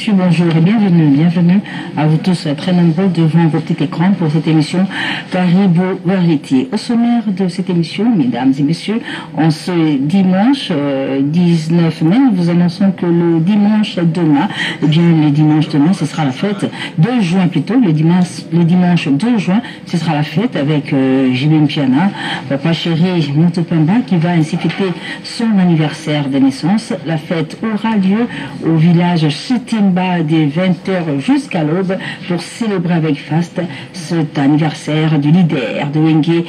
messieurs, bonjour et bienvenue à vous tous très nombreux devant vos petits écrans pour cette émission Caribou Variety. Au sommaire de cette émission, mesdames et messieurs, en ce dimanche 19 mai, nous vous annonçons que le dimanche demain, ce sera la fête 2 juin plutôt, le dimanche 2 juin, ce sera la fête avec Jibim Piana, Papa Chéri Moutopamba qui va ainsi fêter son anniversaire de naissance. La fête aura lieu au village Chitimba des 20h jusqu'à l'aube pour célébrer avec faste cet anniversaire du leader de Wenge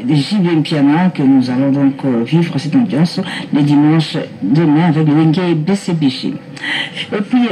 de Jibim Piana, que nous allons donc vivre cette ambiance le dimanche demain avec le Wenge BCBG. Et puis,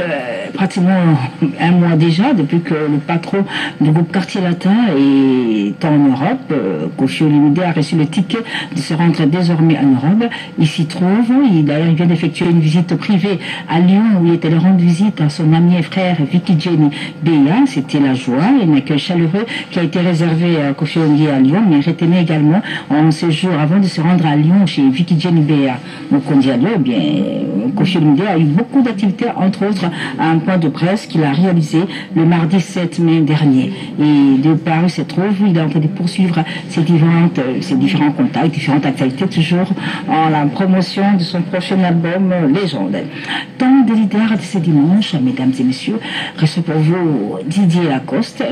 pratiquement un mois déjà, depuis que le patron du groupe Quartier Latin est en Europe, Koffi Olomide a reçu le ticket de se rendre désormais en Europe. Il s'y trouve, d'ailleurs il vient d'effectuer une visite privée à Lyon où il est allé rendre visite à son ami et frère Vicky Jenny Beya. C'était la joie et un accueil chaleureux qui a été réservé à Koffi Olomide à Lyon, mais retenez également en séjour avant de se rendre à Lyon chez Vicky Jenny Beya. Donc on dit à Lyon, eh bien, Koffi Olomide a eu beaucoup d'activités, entre autres un point de presse qu'il a réalisé le mardi 7 mai dernier. Et de par où se trouve, il est en train de poursuivre ses différents contacts, différentes activités, toujours en la promotion de son prochain album Légende. Tant de leaders de ce dimanche, mesdames et messieurs, reste pour vous Didier Lacoste,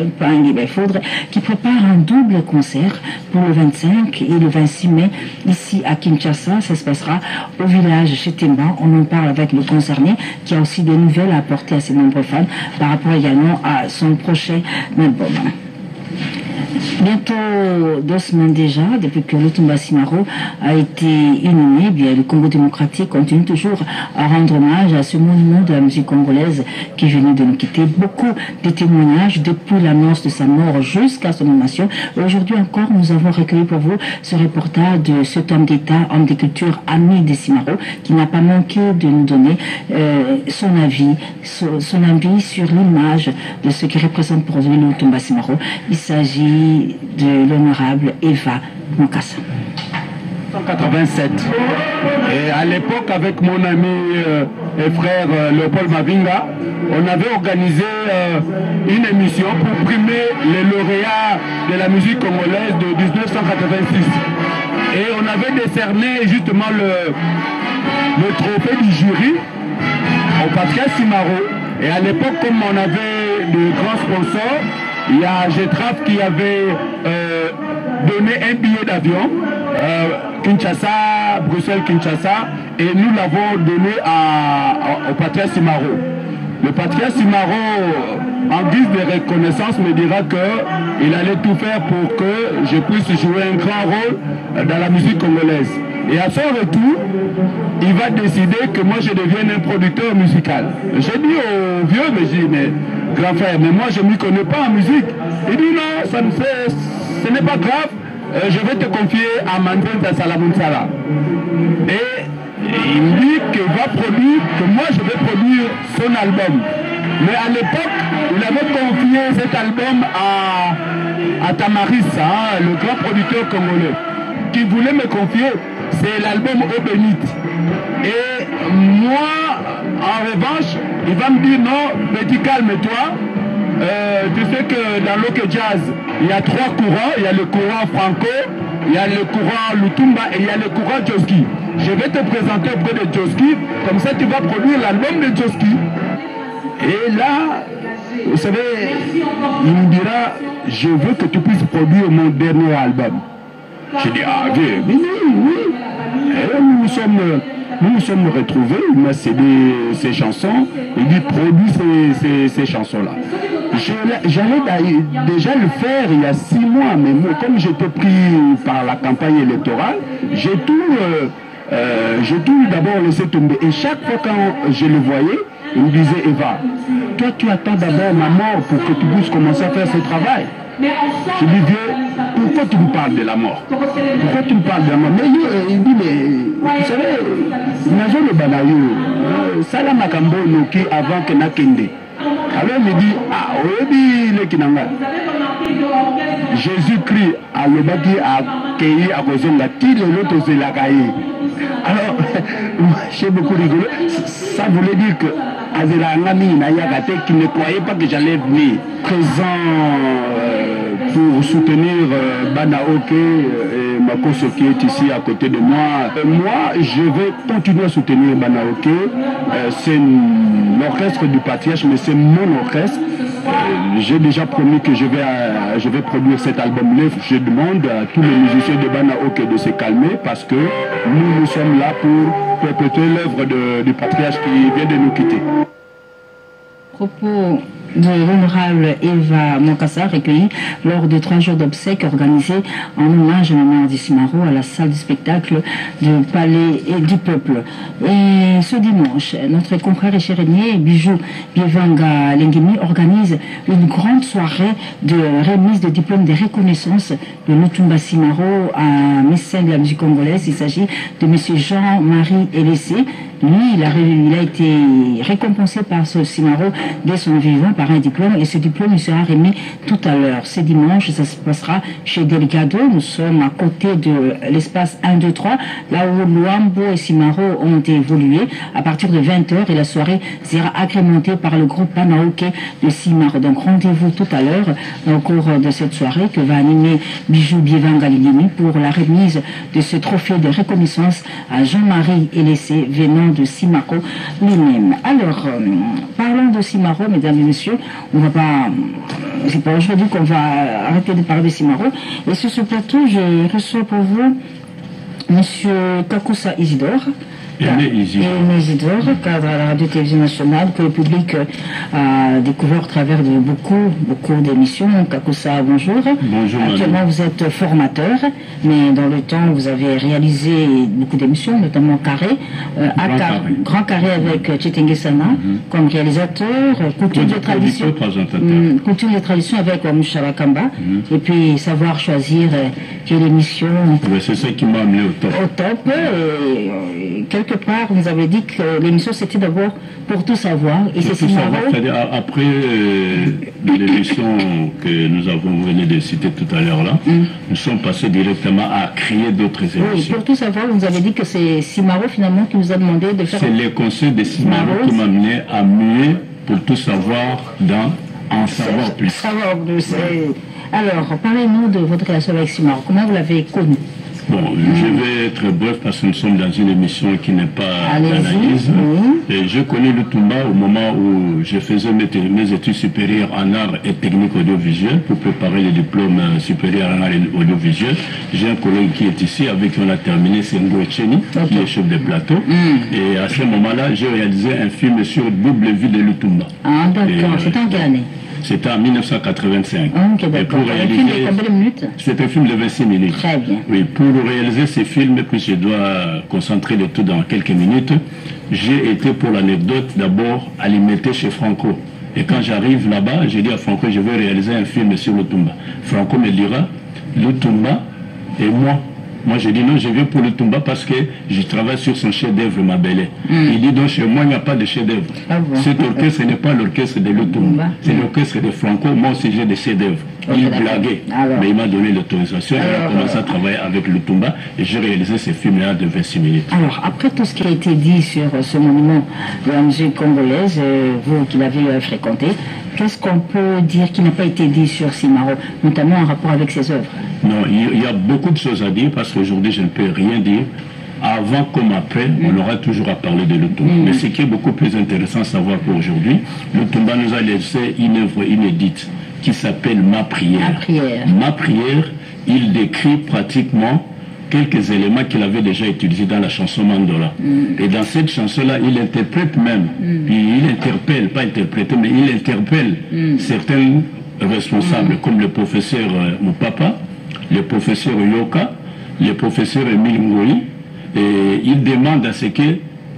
qui prépare un double concert pour le 25 et le 26 mai ici à Kinshasa. Ça se passera au village Chitimba. On en parle avec le concerné qui a aussi des nouvelles à apporter à ses nombreux fans par rapport également à son prochain album. Bientôt 2 semaines déjà, depuis que Lutumba Simaro a été inhumé, bien, le Congo démocratique continue toujours à rendre hommage à ce monument de la musique congolaise qui venait de nous quitter. Beaucoup de témoignages depuis l'annonce de sa mort jusqu'à son inhumation. Aujourd'hui encore, nous avons recueilli pour vous ce reportage de cet homme d'État, homme de culture, ami de Simaro, qui n'a pas manqué de nous donner son avis sur l'image de ce qui représente pour lui Lutumba Simaro. Il s'agit de l'honorable Eva Mukasa. 1987. Et à l'époque, avec mon ami et frère Léopold Mavinga, on avait organisé une émission pour primer les lauréats de la musique congolaise de 1986. Et on avait décerné justement le trophée du jury au Pascal Simaro. Et à l'époque, comme on avait de grands sponsors, il y a Getraf qui avait donné un billet d'avion, Kinshasa, Bruxelles-Kinshasa, et nous l'avons donné au Patrice Simaro. Le Patrice Simaro, en guise de reconnaissance, me dira qu'il allait tout faire pour que je puisse jouer un grand rôle dans la musique congolaise. Et à son retour, il va décider que moi je devienne un producteur musical. J'ai dit au vieux, mais grand frère, mais moi je ne m'y connais pas en musique. Il dit non, ce n'est pas grave, je vais te confier à Mandel Salamunsala. Et il me dit qu'il va produire, que moi je vais produire son album. Mais à l'époque, il avait confié cet album à Tamaris, le grand producteur congolais, qui voulait me confier. C'est l'album Eau Bénite. Et moi, en revanche, il va me dire non, petit calme-toi. Tu sais que dans l'Oke Jazz, il y a 3 courants. Il y a le courant Franco, il y a le courant Lutumba et il y a le courant Joski. Je vais te présenter auprès de Joski, comme ça tu vas produire l'album de Joski. Et là, vous savez, il me dira, je veux que tu puisses produire mon dernier album. J'ai dit, ah oui. Et nous nous sommes retrouvés, il m'a cédé ses chansons, il dit produis ces chansons-là. J'allais déjà le faire il y a 6 mois, mais moi, comme j'étais pris par la campagne électorale, j'ai tout d'abord laissé tomber. Et chaque fois quand je le voyais, il me disait, Eva, toi tu attends d'abord ma mort pour que tu puisses commencer à faire ce travail. Je lui dis, pourquoi tu me parles de la mort? Pourquoi tu me parles de la mort? Mais il dit, mais vous savez, Nazo le Banayo, Salam Makambo Noki avant que Nakende. Alors il me dit, ah, oui, le Kinanga. Jésus-Christ a le bâti à Kéi à Kozonga, qui le l'autre c'est la Kaï. Alors, j'ai beaucoup rigolé. Ça voulait dire que qui ne croyait pas que j'allais venir. Présent pour soutenir Banaoke et Makoso qui est ici à côté de moi. Moi, je vais continuer à soutenir Banaoke. C'est l'orchestre du patriarche, mais c'est mon orchestre. J'ai déjà promis que je vais produire cet album-là. Je demande à tous les musiciens de Banaoke de se calmer parce que nous sommes là pour perpétuer l'œuvre du patriarche qui vient de nous quitter. Propos de l'honorable Eva Monkassa, recueilli lors de 3 jours d'obsèques organisés en hommage à la mère Simaro à la salle de spectacle du Palais et du Peuple. Et ce dimanche, notre confrère et chérénier Bijou Bievanga Lengemi organise une grande soirée de remise de diplôme de reconnaissance de Lutumba Simaro à mécène de la musique congolaise. Il s'agit de M. Jean-Marie Elessé. Lui, il a été récompensé par ce Simaro dès son vivant par un diplôme, et ce diplôme il sera remis tout à l'heure. Ce dimanche, ça se passera chez Delgado. Nous sommes à côté de l'espace 1, 2, 3, là où Luambo et Simaro ont évolué à partir de 20h, et la soirée sera agrémentée par le groupe Banaoke de Simaro. Donc rendez-vous tout à l'heure au cours de cette soirée que va animer Bijou Bievanga Lingimi pour la remise de ce trophée de reconnaissance à Jean-Marie Elessé venant de Simaro lui-même. Alors, parlons de Simaro, mesdames et messieurs. On va pas, c'est pas aujourd'hui qu'on va arrêter de parler de Simaro. Et sur ce plateau, je reçois pour vous Monsieur Kakusa Isidore. Isidore, cadre à la radio-télévision nationale, que le public a découvert au travers de beaucoup d'émissions. Kakusa, bonjour. Bonjour. Actuellement, vous êtes formateur, mais dans le temps, vous avez réalisé beaucoup d'émissions, notamment Grand Carré avec Chitenge Sana, comme réalisateur, Couture de tradition avec Mouchara Kamba, et puis Savoir choisir, qui est l'émission. C'est ça qui m'a amené au top. Au top, et quelque part, vous avez dit que l'émission c'était d'abord pour tout savoir. Et c'est après l'émission que nous avons venu de citer tout à l'heure là, nous sommes passés directement à créer d'autres émissions. Oui, pour tout savoir, vous avez dit que c'est Simaro finalement qui vous a demandé de faire. C'est les conseils de Simaro qui m'a amené à muer pour tout savoir en savoir plus. Alors, parlez-nous de votre relation avec Simaro. Comment vous l'avez connu? Bon, je vais être bref parce que nous sommes dans une émission qui n'est pas d'analyse. Et je connais Lutumba au moment où je faisais mes études supérieures en art et technique audiovisuelle pour préparer le diplôme supérieur en art et audiovisuel. J'ai un collègue qui est ici avec qui on a terminé, c'est Ngo Echeni, qui est chef de plateau. Et à ce moment-là, j'ai réalisé un film sur double vie de Lutumba. Ah d'accord, c'était en quelle année? C'était en 1985. Ok, d'accord. C'est un film de 26 minutes. Très bien. Oui, pour réaliser ce film, puis je dois concentrer le tout dans quelques minutes, j'ai été pour l'anecdote d'abord alimenter chez Franco. Et quand j'arrive là-bas, j'ai dit à Franco, je vais réaliser un film sur Lutumba. Franco me dira, Lutumba et moi. Moi, je dis non, je viens pour Lutumba parce que je travaille sur son chef-d'œuvre, ma belle. Il dit donc chez moi, il n'y a pas de chef-d'œuvre. Cet orchestre, ce n'est pas l'orchestre de Lutumba, c'est l'orchestre de Franco. Moi aussi, j'ai des chefs-d'œuvre. Il blaguait, mais il m'a donné l'autorisation et on a commencé à travailler avec Lutumba et j'ai réalisé ce film-là de 26 minutes. Alors, après tout ce qui a été dit sur ce monument de la musique congolaise, vous qui l'avez fréquenté, qu'est-ce qu'on peut dire qui n'a pas été dit sur Simaro, notamment en rapport avec ses œuvres? Non, il y a beaucoup de choses à dire parce qu'aujourd'hui, je ne peux rien dire. Avant comme après, on aura toujours à parler de Lutumba. Mais ce qui est beaucoup plus intéressant à savoir qu'aujourd'hui, Lutumba nous a laissé une œuvre inédite qui s'appelle Ma prière. Ma prière, il décrit pratiquement quelques éléments qu'il avait déjà utilisés dans la chanson Mandola. Et dans cette chanson-là, il interprète même, il interpelle, pas interpréter, mais il interpelle certains responsables, comme le professeur Moupapa, le professeur Yoka, le professeur Emile Ngoyi, et il demande à ce que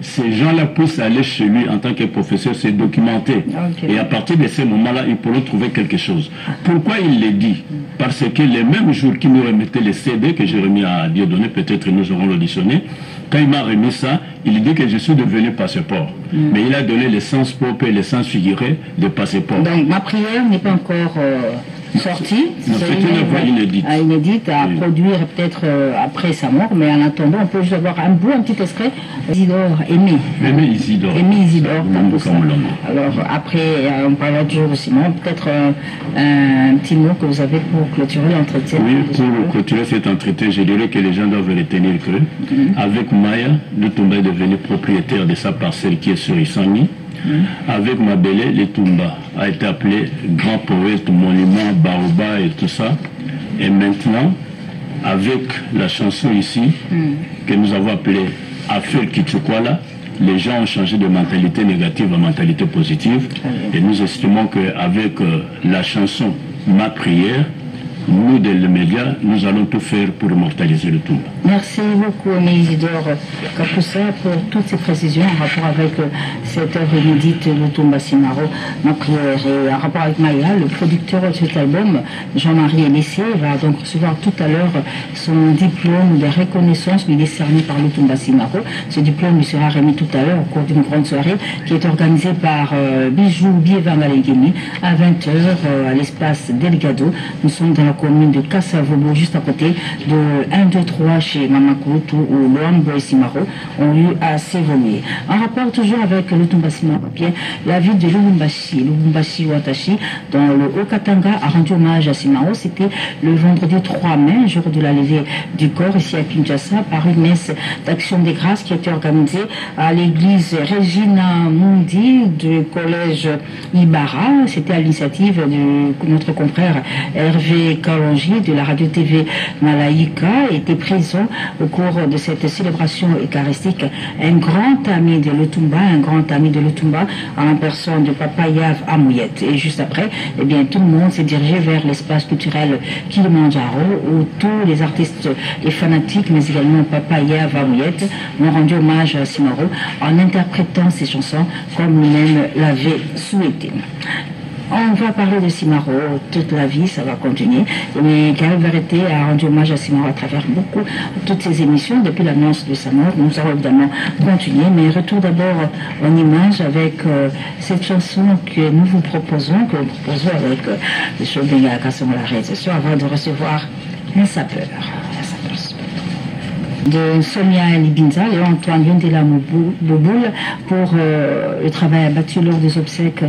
ces gens-là puissent aller chez lui en tant que professeur, se documenter. Et à partir de ce moment-là, ils pourront trouver quelque chose. Pourquoi il le dit? Parce que les mêmes jours qu'il nous remettait les CD que j'ai remis à Dieudonné, peut-être nous aurons l'auditionné, quand il m'a remis ça, il dit que je suis devenu passeport. Mais il a donné le sens propre et le sens figuré de passeport. Donc ma prière n'est pas encore sorti. Non, c'est une voix inédite. Inédite à produire peut-être après sa mort, mais en attendant, on peut juste avoir un petit extrait. Isidore, Aimé. Aimé Isidore. Aimé Isidore. Alors après, on parlera toujours de Simon. Peut-être un petit mot que vous avez pour clôturer l'entretien. Oui, pour clôturer cet entretien, je dirais que les gens doivent retenir que, avec Maya, Lutumba est devenu propriétaire de sa parcelle qui est sur Issani. Avec Mabélé, Lutumba a été appelé grand poète, monument, baoba et tout ça. Et maintenant, avec la chanson ici, que nous avons appelée Afel Kitsukwala, les gens ont changé de mentalité négative à mentalité positive. Et nous estimons qu'avec la chanson Ma prière, nous, des médias, nous allons tout faire pour immortaliser le tout. Merci beaucoup, Aimé Isidore Kapoussa, pour toutes ces précisions en rapport avec cette œuvre inédite, Lutumba Simaro, Ma prière. Et en rapport avec Maya, le producteur de cet album, Jean-Marie Enissier, va donc recevoir tout à l'heure son diplôme de reconnaissance lui décerné par Lutumba Simaro. Ce diplôme lui sera remis tout à l'heure au cours d'une grande soirée qui est organisée par Bijou Bieva Malengeni à 20h à l'espace Delgado. Nous sommes dans la commune de Kassavobo, juste à côté de 1, 2, 3 chez Mamakutu ou Luambo et Simaro, ont eu à s'évoluer. En rapport toujours avec Lutumba Simaro, la ville de Lubumbashi Watashi, dans le Haut-Katanga, a rendu hommage à Simaro. C'était le vendredi 3 mai, jour de la levée du corps ici à Kinshasa, par une messe d'action des grâces qui a été organisée à l'église Regina Mundi du collège Ibarra. C'était à l'initiative de notre confrère Hervé Kalonji de la radio-tv Malaïka. Était présent au cours de cette célébration eucharistique un grand ami de Lutumba, en la personne de Papa Yav Amouyet. Et juste après, eh bien, tout le monde s'est dirigé vers l'espace culturel Kilimanjaro où tous les artistes et fanatiques, mais également Papa Yav Amouyet, ont rendu hommage à Simaro en interprétant ses chansons comme lui-même l'avait souhaité. On va parler de Simaro toute la vie, ça va continuer. Mais Gaël Verreté a rendu hommage à Simaro à travers toutes ses émissions depuis l'annonce de sa mort. Nous allons évidemment continuer, mais retour d'abord en image avec cette chanson que nous vous proposons, avec le show de la réalisation avant de recevoir un sapeur. De Sonia Libinza et Antoine Yondela Boboul pour le travail abattu lors des obsèques,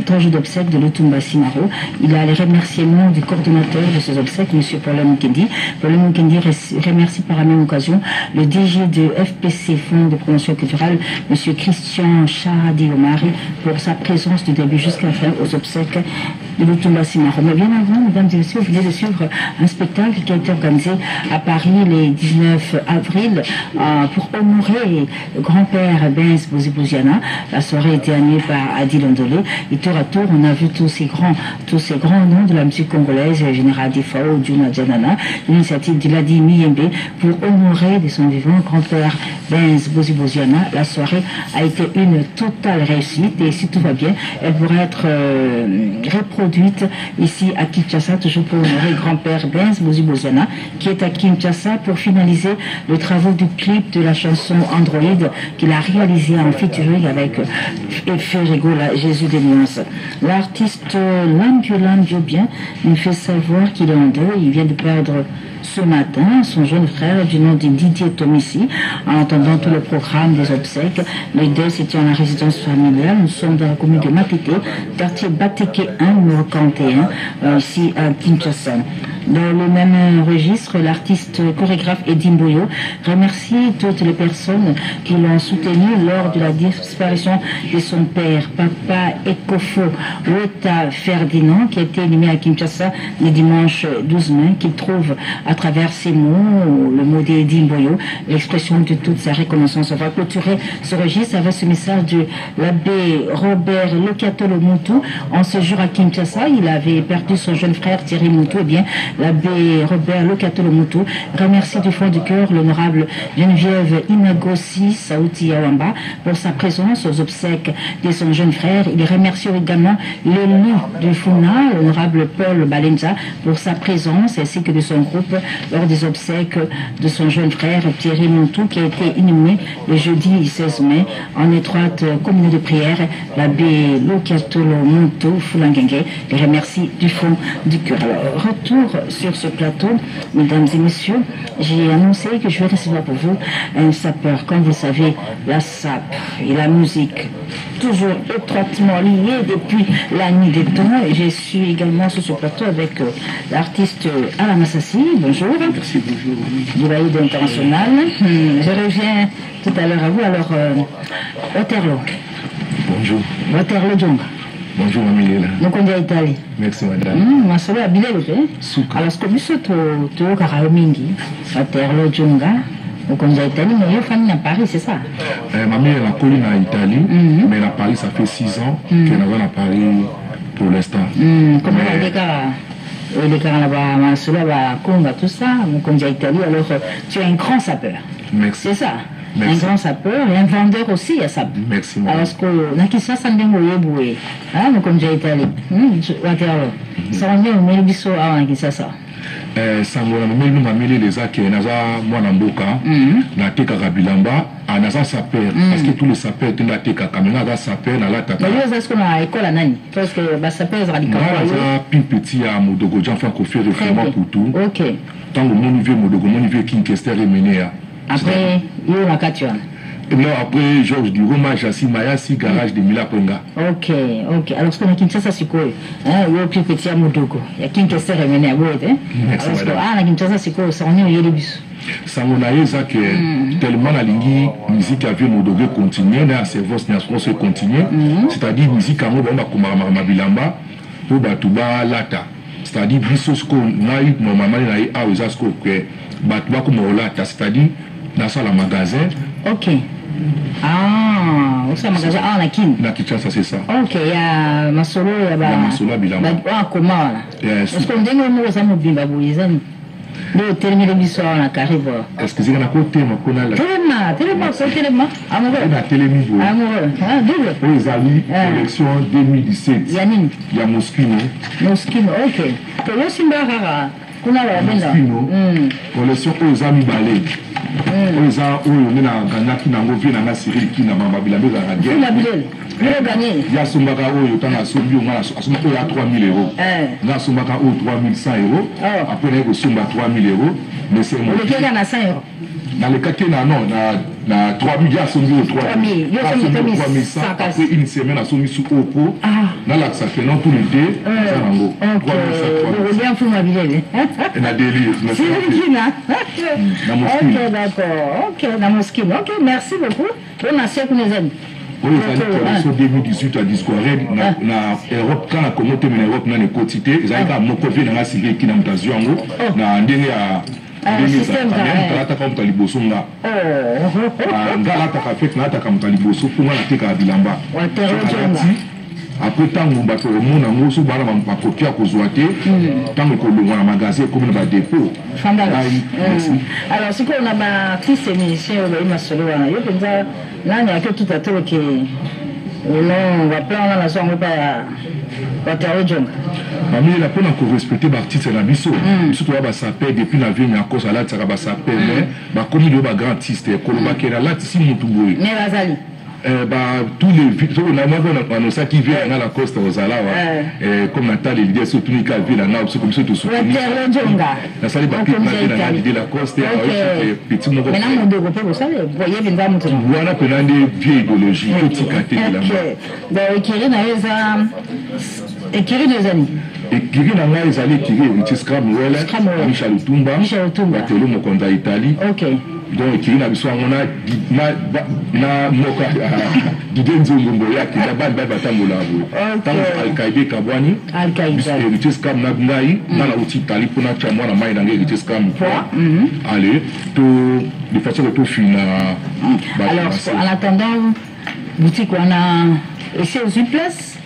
3 jours d'obsèques de Lutumba Simaro. Il a les remerciements du coordonnateur de ces obsèques, M. Paul Mukendi. Paul Mukendi remercie par la même occasion le DG de FPC, Fonds de promotion culturelle, M. Christian Charadi Omari, pour sa présence du début jusqu'à la fin aux obsèques de Lutumba Simaro. Mais bien avant, mesdames et messieurs, vous venez de suivre un spectacle qui a été organisé à Paris les 19 avril pour honorer le grand-père Benz Bozibouziana. La soirée a été animée par Adil Ondolé et tour à tour on a vu tous ces grands noms de la musique congolaise, Général Difao, Djuna Djanana, l'initiative de Ladi Miyembe pour honorer de son vivant grand-père Benz Bozibouziana. La soirée a été une totale réussite et si tout va bien, elle pourra être reproduite ici à Kinshasa, toujours pour honorer grand-père Benz Bozibouziana qui est à Kinshasa pour finaliser le travaux du clip de la chanson Android qu'il a réalisé en featuring avec Ferrego, Jésus des nuances. L'artiste Lamdio Bien nous fait savoir qu'il est en deuil. Il vient de perdre ce matin son jeune frère du nom de Didier Tomissi. En attendant tout le programme des obsèques, les deux c'était en la résidence familiale. Nous sommes dans la commune de Matete, quartier Bateke 1, numéro 41, ici à Kinshasa. Dans le même registre, l'artiste chorégraphe Edim Boyo remercie toutes les personnes qui l'ont soutenu lors de la disparition de son père, Papa Ekofo Weta Ferdinand, qui a été inhumé à Kinshasa le dimanche 12 mai, qu'il trouve à travers ces mots, le mot d'Edim Boyo, l'expression de toute sa reconnaissance. On va clôturer ce registre avec ce message de l'abbé Robert Lokiatolo Moutou. En ce jour à Kinshasa, il avait perdu son jeune frère Thierry Moutou. Eh bien, l'abbé Robert Lokatolomutu remercie du fond du cœur l'honorable Geneviève Inagosi Saouti Yawamba pour sa présence aux obsèques de son jeune frère. Il remercie également l'élu du Funa, l'honorable Paul Balenza, pour sa présence ainsi que de son groupe lors des obsèques de son jeune frère Thierry Montou qui a été inhumé le jeudi 16 mai en étroite communauté de prière. L'abbé Lokatolomutu Fulangenge les remercie du fond du cœur. Alors, retour sur ce plateau, mesdames et messieurs, j'ai annoncé que je vais recevoir pour vous un sapeur. Comme vous le savez, la SAP et la musique, toujours étroitement liées depuis la nuit des temps. Et je suis également sur ce plateau avec l'artiste Alain Massassi. Bonjour. Merci, bonjour. Du Baïd International. Je reviens tout à l'heure à vous. Alors, Waterloo. Bonjour. Waterloo Djonga. Bonjour, Mamie. Donc, on est à Italie. Merci, madame. Masolo à Bilal, alors, ce que nous sommes au Karamingi, Waterloo Djonga. Donc, on est à Italie, mais il y a une famille à Paris, c'est ça? Ma mère, elle a connu en Italie, mais à Paris, ça fait 6 ans qu'elle est à Paris pour l'instant. Comment elle est les gars là-bas, Masolo, Conga, tout ça, donc on est à Italie, alors tu es un grand sapeur. Merci. C'est ça? Merci. Un grand sapeur et un vendeur aussi à ça. Merci, madame. Alors, ce que Nakisa Sandengo Yeboué, donc on est à Italie, Waterloo. Ça on est au Mélibiso à Nakisa ça. Sangola nous m'a mis les actes naza mwana mboka na teka kabilamba anaza sapeur parce que tous les sapeurs étaient na teka kamena ga sapeur na la tata. Mais est-ce qu'on a école à nani parce que ba sapeur radical. Naza petit à Modogo Jean Franco fait référement pour tout. OK. Tant que mon niveau Modogo mon niveau Kinkester est mené. Après il y a Katuan. Non, après Georges Duroma, Jassi Mayasi, garage de Mila Ponga. Ok. Alors ce qu'on a Kinshasa Sikoy, il y a plus petit à Modogo. Il y a Kinkester est mené à Boete. Merci madame. Ah, la Kinshasa Sikoy, ça on est au Yélibus. Ça on a eu ça que tellement la ligne musique avait Modogo continuer, na service na se continuer, c'est-à-dire musique à Modogo Makumara Mabilamba pour Batuba Lata. C'est-à-dire biso ce qu'on a eu normalement na eu à Ozasko que Batuba comme Lata, c'est-à-dire dans ça la magasin. Ok. Ah, c'est un magasin. Ah, la Kin. La Kinshasa, c'est ça. Ok, il y a Masolo, il y a Masolo Bilamba. Ah, comment là? Est-ce qu'on dit que nous sommes bien babouisés? Nous terminons l'histoire à Caribou. Excusez-moi, on a côté, on a la. Tellement. Amoureux. On a télémibo. Amoureux. Ah, double. Pour les amis, collection 2017. Yanine. Il y a Moschino. Moschino, ok. Pour le Simbarara. Moschino. Collection pour les amis balais. Les amis, on est dans Ghana qui n'a pas vu dans la Syrie qui n'a pas vu la guerre. Il y a Sombaka où il y a Sombio, il y a 3 000 euros. Il y a Sombaka où 3 100 euros. Après, il y a Sombaka 3 000 euros. Mais c'est moi. Le cas a 5 euros. Dans le cas qui non, na 3 000, il y a Sombio 3 000. Il y a Sombio 3 100. Après une semaine, à Sombio sous Opo. Dans la ça fait non tout le dé. Ça n'a pas. 3 100. Le bien fou ma vie. Il y a délire. Ok, d'accord. Ok, dans Moschino. Ok, merci beaucoup. On a 7 nos amis. Oui, en 2018 à Discord, na Europe, quand la communauté en Europe n'a pas quotité, ils avaient mon copain dans la Syrie qui n'a pas de yango, na ndenge ya système là ta comme taliboso nga. Ngala ta fait na ta comme taliboso pour na te ka bilamba. Après tant que bato mona ngoso bana ba kopia ko zoate, tant que le mona magasin comme na dépôt. Alors ce qu'on a ma fils et musicien au Masolo wana, yo penza nani a tout à tout que non va prendre la zone pas Waterloo Djonga. Mamie la peine encore respecter l'artiste la biso. Surtout ba s'appelle depuis la vie mais à cause là ça va s'appelle mais ba comme il ba grand artiste Koloba Kera là si mutu boy. Mais Razali tous les on a annoncé qui vient dans la costa aux Alawa comme Natal il dit surtout Nika vient là comme ça tout soutenir Waterloo Djonga la salle ba dans l'idée la costa petit mon mais là mon dogo peut vous savez voyez bien mon truc voilà que dans des vieilles idéologies petit caté de la donc écrire dans les écrire des années écrire dans les allées tirer Richie Scram Michel Otumba Waterloo Mokonda Italie OK donc qui n'a besoin on a na moka Gidenzo Ngombo yake na baba batambola abo tango Al-Qaeda kabwani Richie Scram na ngai na la uti tali pona cha mwana mai na ngai Richie Scram allez tout de façon que tout finit alors en attendant boutique on a essayé sur place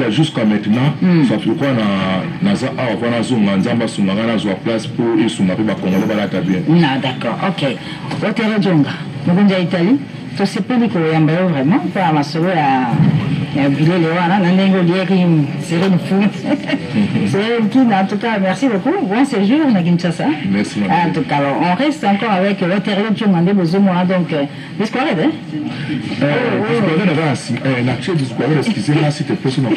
Là jusqu'à maintenant, ça fait quoi dans place pour d'accord, ok. Italie, tu sais pas vraiment, pas ma soeur à Bilé Léwana, c'est une fou. En tout cas, merci beaucoup. Bon séjour, Kinshasa. Merci, en tout cas, on reste encore avec l'intérieur de Djongandé Bozomoa, donc, discours, hein? Excusez-moi, si tu peux se mettre.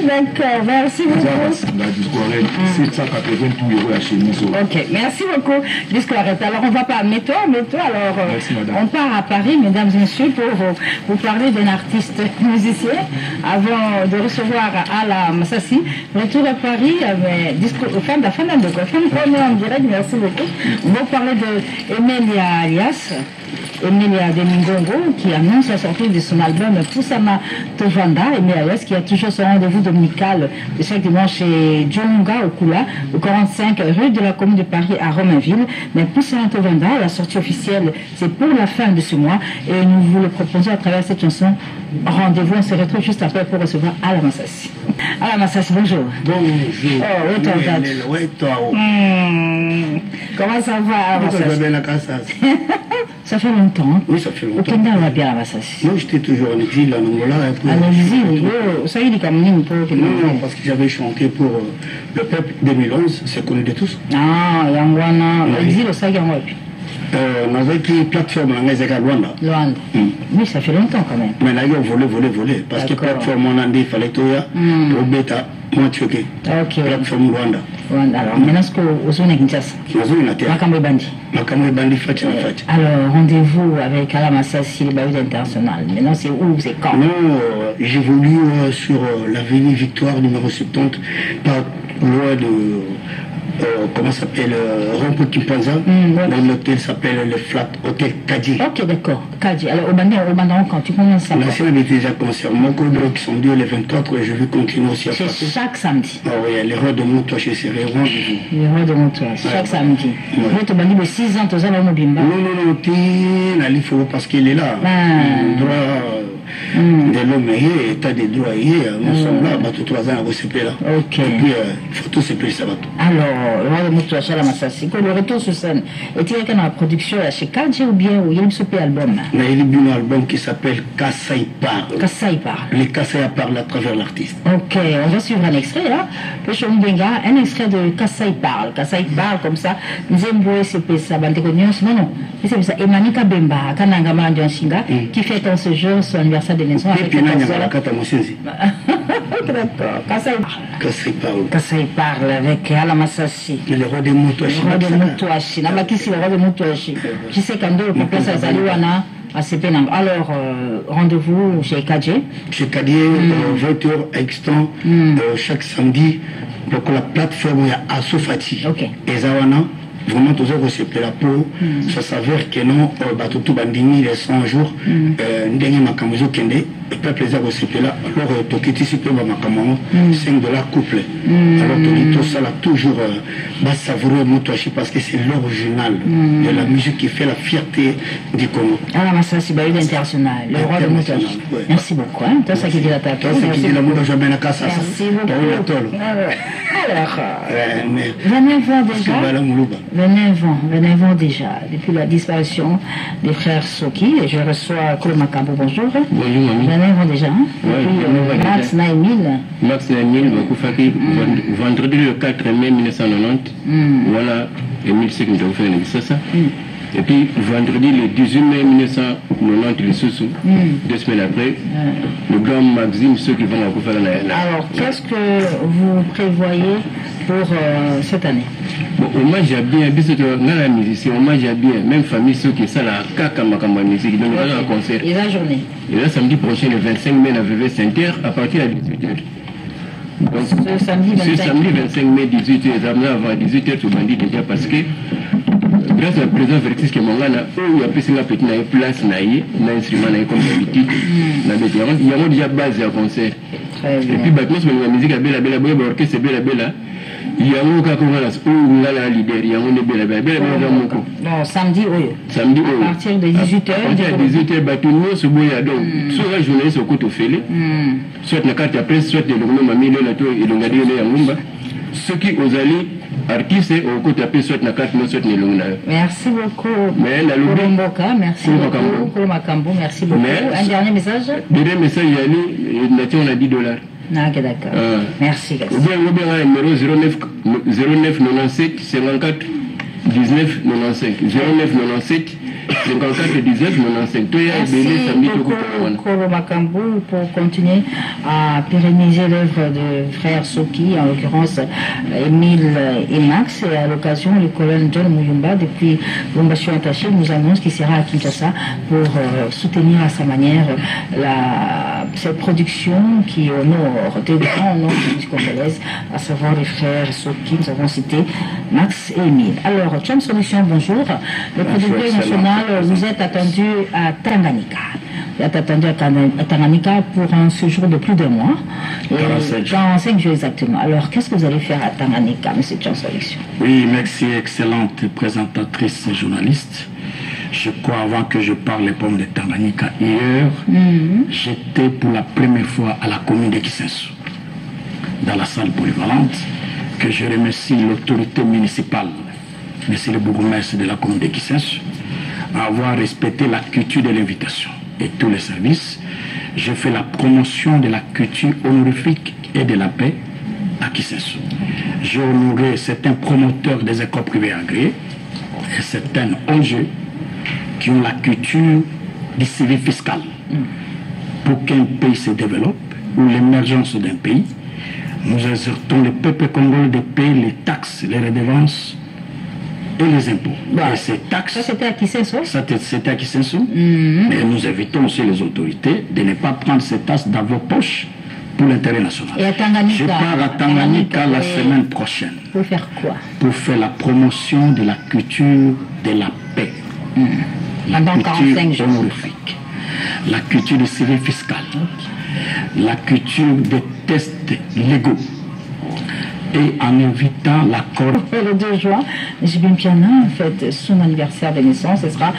D'accord, merci beaucoup. Ok, merci beaucoup. Alors on va pas, mets-toi, alors on part à Paris, mesdames et messieurs, pour vous parler d'un artiste musicien avant de recevoir Ala Massassi. Retour à Paris, fin en direct, merci beaucoup. On va parler de Emilia Alias. Emilia Demingongo qui annonce la sortie de son album Poussama Tovanda, Emilia Alias qui a toujours son rendez-vous dominical de chaque dimanche chez Djonga Okula, au 45 rue de la commune de Paris à Romainville. Mais Poussama Tovanda, la sortie officielle, c'est pour la fin de ce mois et nous vous le proposons à travers cette chanson. Rendez-vous, on se retrouve juste après pour recevoir Ala Massassi. Ala Massassi, bonjour. Bonjour. Comment ça va, Ala Massassi? Ça fait longtemps. Oui, ça fait longtemps. Aucun temps, on va bien à Massassi. Moi, j'étais toujours en exil en Angola. En exil, ça y est, non, parce que j'avais chanté pour le peuple 2011, c'est connu de tous. Ah, Yangwana, l'exil, ça y est, on avait une plateforme en Luanda. Luanda. Oui, ça fait longtemps quand même. Mais là, il y a volé. Parce que plateforme en Andi, il fallait tout pour bêta, moi, tu ok. Plateforme Luanda. Alors, maintenant, ce qu'on a Kinshasa. Alors, rendez-vous avec Ala Massassi, le Baoud International. Maintenant, c'est où, c'est quand? Non, j'évolue sur l'avenue Victoire, numéro 70, pas loin de. Comment s'appelle Rompo Kimpanza. L'hôtel s'appelle le Flat Hotel Kadji. Ok, d'accord. Kadji. Alors, au Bandon, quand tu commences à. L'ancien avait déjà concert. Mon collègue qui sont dû les 24 et je vais continuer aussi à passer. C'est chaque samedi. Ah oui, les rois de Moutouache, c'est les rendez-vous. Les rois de Moutouache, chaque samedi. Vous êtes bandit de 6 ans, tous à Mobimba. Non, il faut parce qu'il est là. Droit de l'homme et état des droits hier. Nous sommes là, bah, tous 3 ans à recéper là. Ok. Et puis, il faut tous se payer ça. Alors, le roi de Moutouache, Ala Massassi, le retour sur scène, est-il dans la production chez Kadji ou bien il y a un super album? Il y a un album qui s'appelle Kassaï parle. Kassaï parle. Les Kassaï parlent à travers l'artiste. Ok, on va suivre un extrait là. Un extrait de Kassaï parle. Kassaï parle comme ça. Nzemboué, c'est ça, non. C'est ça. Emanika Bemba, Kanangama Ndianshinga, qui fête en ce jour son anniversaire de naissance. Et puis, d'accord. Kassaï parle. Kassaï parle avec Ala Massassi. Le roi de Moutouache. Le roi de Moutouache. Namakisi, le roi de Moutouache. Je sais qu'en deux, le peuple Sazaliwana. Alors, rendez-vous chez Kadji. Chez Kadji, 20h extant, chaque samedi, donc la plateforme est à Sofati. Et Zawana, vraiment, tous les c'est la peau. Ça s'avère que non, Batutu Bandini, les 100 jours, Ndengi Makamuzo Kende, le peuple est là. Alors, Tokiti, si peu, Makamamo, 5 $ couple. Alors, tout ça, là, toujours, savoureux Moutouachi, parce que c'est l'original de la musique qui fait la fierté du Congo. Ah, Massassi Baoud International, le roi de Moutouachi. Merci beaucoup. Toi, ça qui dit la tête. Toi, ça qui dit la Moutouachi, jamais la casse. Merci beaucoup. Alors, 29 ans déjà. 29 ans déjà, depuis la disparition des frères Soki, et je reçois Kolo Makambo, bonjour. Bonjour, mamie. 29 ans déjà, depuis Max Naïmil. Max Naïmil, vendredi le 4 mai 1990, voilà, Emile Sek nous avons fait ça. Et puis vendredi le 18 mai 1990, le Soussou, 2 semaines après, le grand Maxime, ceux qui vont faire la. Alors, qu'est-ce que vous prévoyez pour cette année? Bon, hommage à bien, dans la musique, hommage à bien, même famille, ceux qui sont là, Kaka Makamba musique, donc nous allons un concert. Et la journée? Et là, samedi prochain, le 25 mai, à VV Saint-Terre, à partir de 18h. Donc, ce samedi 25 mai, 18h, avant 18h, tout bandit déjà parce que. Grâce à la présidence Félix Kemangana, il y a plus de place, un instrument comme d'habitude. Il y a déjà base à concert. Très bien. Et puis, la musique à Bella Bella, l'orchestre c'est Bella Bella. Il y a un cas comme ça, où il y a la leader, il y a un Bella Bella, Bella Bella, non, samedi, oui. Samedi, à partir de 18h. À partir de 18h, tout le monde se bouille. Donc, soit la journée, c'est au côté fêlé, soit la carte après, soit de l'homme mamie, là, et l'on a dit, il y a un ceux qui osent aller, artistes, au côté après, soit la carte, soit le l'homme. Merci beaucoup. Mais la lobby. Merci beaucoup. Kolo Makambo, merci beaucoup. Un dernier message. Dernier message, il y a on a $10. Ah, ok, d'accord. Merci. Ou bien, numéro 09 97 54 19 95. 09 97 54 19 95. Merci beaucoup, Kolo Makambo, pour continuer à pérenniser l'œuvre de frère Soki, en l'occurrence Émile et Max. Et à l'occasion, le colonel John Muyumba, depuis Lombasio Attaché, nous annonce qu'il sera à Kinshasa pour soutenir à sa manière cette production qui honore des grands noms de la musique congolaise, à savoir les frères Soki. Nous avons cité Max et Émile. Alors, Cham Solution, bonjour. Le producteur national, vous êtes attendu à Tanganyika. Vous êtes attendu à Tanganyika pour un séjour de plus d'un mois. 45 jours exactement. Alors, qu'est-ce que vous allez faire à Tanganyika, M. Cham Solution? Oui, merci, excellente présentatrice journaliste. Je crois, avant que je parle les pommes de Tanganyika, hier, j'étais pour la première fois à la commune de Kisenso, dans la salle polyvalente, que je remercie l'autorité municipale, monsieur le bourgmestre de la commune de Kisenso, à avoir respecté la culture de l'invitation et tous les services. J'ai fait la promotion de la culture honorifique et de la paix à Kisenso. J'ai honoré certains promoteurs des écoles privées agréées et certains ONG qui ont la culture du civil fiscal. Pour qu'un pays se développe, ou l'émergence d'un pays, nous exhortons le peuple congolais de payer les taxes, les redevances et les impôts. Et ces taxes... Ça, c'était à Kisenso? C'était à Kisenso. Mais nous invitons aussi les autorités de ne pas prendre ces taxes dans vos poches pour l'intérêt national. Et à Tanganyika? Je pars à Tanganyika la semaine prochaine. Pour faire quoi? Pour faire la promotion de la culture de la paix. La culture honorifique, la culture du civil fiscal, la culture des tests légaux, et en invitant l'accord. Le 2 juin, Jibim Piana fête son anniversaire de naissance. Ce sera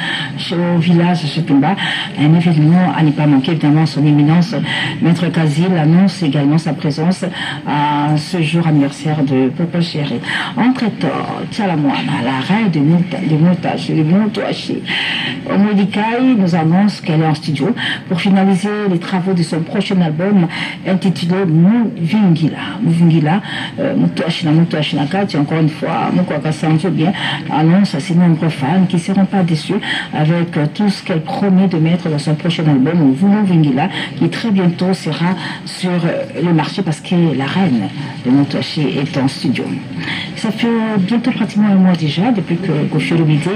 au village Chetumba, un événement à ne pas manquer. Évidemment, son éminence, Maître Kazil, annonce également sa présence à ce jour anniversaire de Papa Chéri. Entre-temps, Tchalamouana, la reine de Moutachi, Omodikai nous annonce qu'elle est en studio pour finaliser les travaux de son prochain album intitulé Mouvingila. Encore une fois, bien annonce à ses nombreux fans qui ne seront pas déçus avec tout ce qu'elle promet de mettre dans son prochain album, Vingila, qui très bientôt sera sur le marché parce que la reine de Moutachi est en studio. Ça fait bientôt pratiquement un mois déjà depuis que Koffi Olomide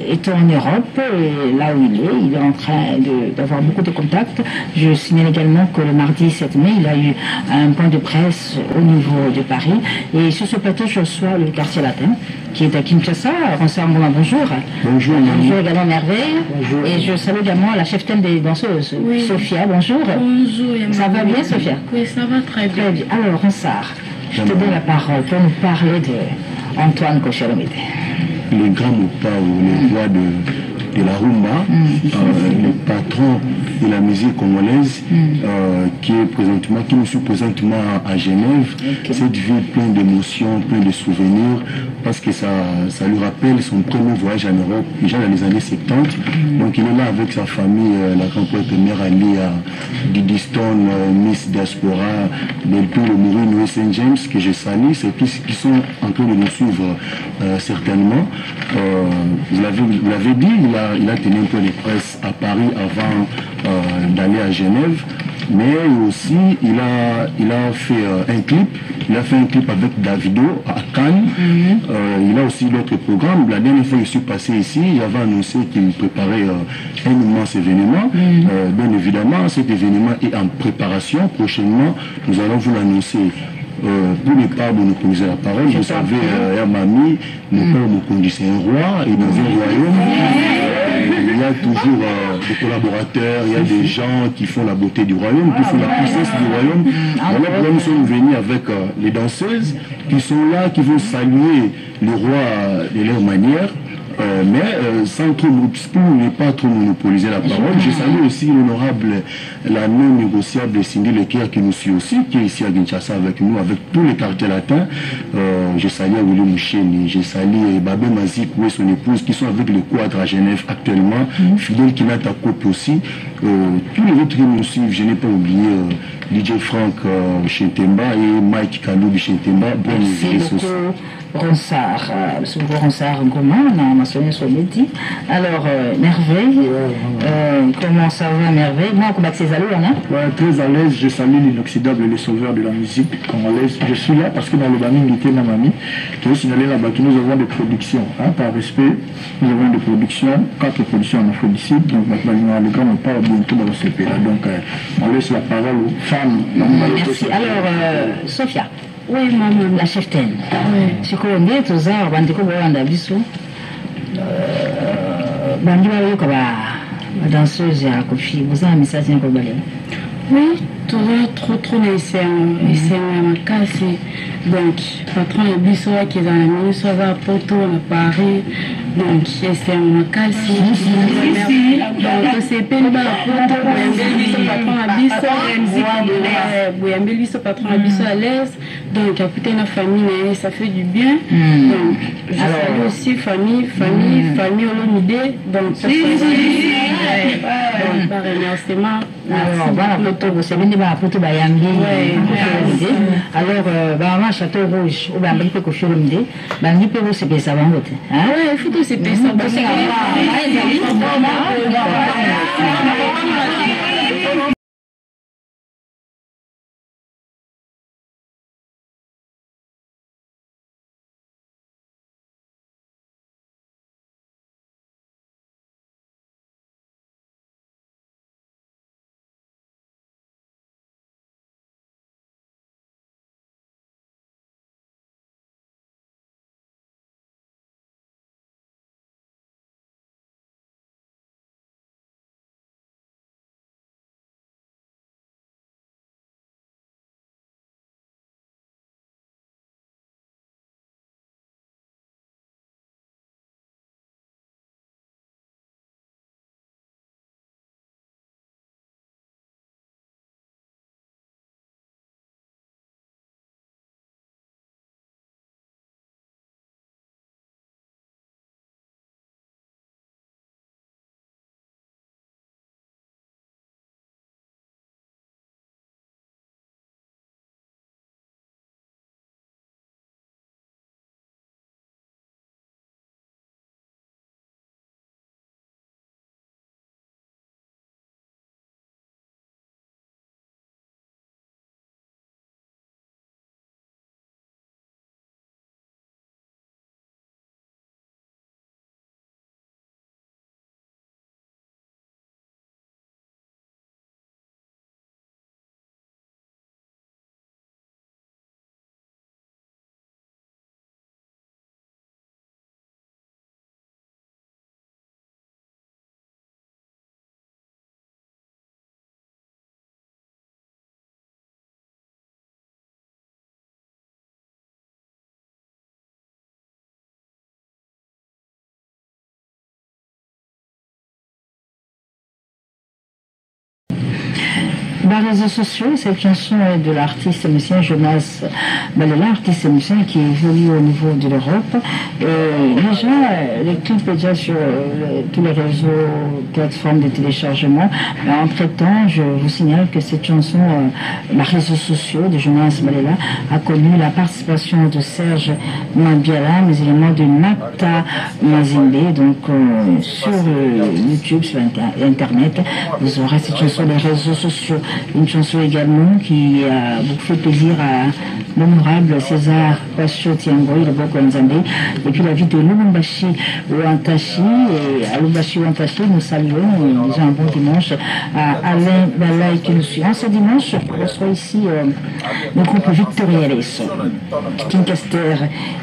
est en Europe, et là où il est en train d'avoir beaucoup de contacts. Je signale également que le mardi 7 mai, il a eu un point de presse au niveau de Paris. Et sur ce plateau, je reçois le quartier latin qui est à Kinshasa. Ronsard Moulin, bonjour. Bonjour. Bonjour également Merveille. Bonjour. Et je salue également la chef-thème des danseuses, oui. Sophia, bonjour. Bonjour. Ça va bien, Sophia? Oui, ça va très bien. Très bien. Alors, Ronsard, je te donne la parole pour nous parler d'Antoine Koffi Olomide. Le grand Moupa ou le roi de la rumba, le patron de la musique congolaise, qui nous suit présentement à Genève. Okay. Cette ville pleine d'émotions, pleine de souvenirs, parce que ça lui rappelle son premier voyage en Europe, déjà dans les années 70. Donc il est là avec sa famille, la grande première alliée Didi Stone, Miss Diaspora, Delphi, le Mourine, Louis Saint James, que je salue, c'est tous qui sont en train de nous suivre certainement. Vous l'avez dit, il a tenu un peu de presse à Paris avant d'aller à Genève, mais aussi il a fait un clip. Il a fait un clip avec Davido à Cannes. Il a aussi d'autres programmes. La dernière fois que je suis passé ici, il avait annoncé qu'il préparait un immense événement. Bien évidemment, cet événement est en préparation. Prochainement, nous allons vous l'annoncer. Pour ne pas monopoliser la parole, vous savez, Mamie, mon père me conduisait un roi et dans un royaume. il y a toujours des collaborateurs, il y a des gens qui font la beauté du royaume, qui font la puissance du royaume. Alors là, nous sommes venus avec les danseuses qui sont là, qui vont saluer le roi de leur manière. Mais sans trop, pour ne pas trop monopoliser la parole, je salue aussi l'honorable, la non négociable Cindy Lequier qui nous suit aussi, qui est ici à Kinshasa avec nous, avec tous les quartiers latins. Je salue Willy Moucheni, je salue Babé Mazik et son épouse qui sont avec le quadre à Genève actuellement, Fidel Kinata Kope aussi. Tous les autres qui nous suivent, je n'ai pas oublié DJ Frank Chentemba et Mike Kaloubi Chentemba. Merci beaucoup. Ronsard, le Ronsard Gourmand, on a mentionné sur le dit. Alors, Merveille, comment ça va, Merveille? Moi, on ses allures, hein? Ouais, très à l'aise, je salue l'inoxydable et les sauveurs de la musique congolaise. Je suis là parce que dans le Baming était ma mamie, qui est signalé là-bas, que nous avons des productions. Hein, par respect, nous avons des productions, 4 productions en Aphrodisible, donc maintenant, le grand on parle bientôt dans le CP. Là, donc, on laisse la parole aux femmes. Merci. Alors, Sophia. Oui, maman. La cheftaine. Oui. Ce qu'on dit, tout ça, on dit qu'on va en abisso. Bandi va y avoir la danseuse à Kofi. Vous avez un message à Kobalé? Oui, tout va trop laisser ma casse. Donc, patron de bisso qui est dans la ministre va à Porto, à Paris. Donc, c'est ma casse. Donc, c'est pas à Porto, patron à bisso, patron à bisso à l'aise. Donc, écouter la famille, ça fait du bien. Donc, je salue aussi famille au long idée. Donc, ça fait donc, par remerciement. Alors, voilà, c'est bien de ma photo Bayambi. Alors, bah, Château Rouge, ou bien, il peut coucher le midi. Bah, il peut se payer ça avant l'autre. Oui, il faut que c'est payé ça. Les réseaux sociaux, cette chanson est de l'artiste musicien Jonas Balela, artiste musicien qui évolue au niveau de l'Europe. Déjà, les clips déjà sur tous les réseaux, plateformes de téléchargement. Mais entre-temps, je vous signale que cette chanson, les réseaux sociaux de Jonas Balela, a connu la participation de Serge Mabiala, mais également de Nata Mazimbe. Donc, sur YouTube, sur Internet, vous aurez cette chanson des réseaux sociaux. Une chanson également qui a beaucoup fait plaisir à l'honorable César Pacho Tiangoy, le Boko Nzambe, et puis la vie de Lubumbashi Ouantachi. Et à Lubumbashi Ouantachi, nous saluons déjà un bon dimanche à Alain Balay qui nous suit. En ce dimanche, on reçoit ici le groupe Victoriales, Kincaster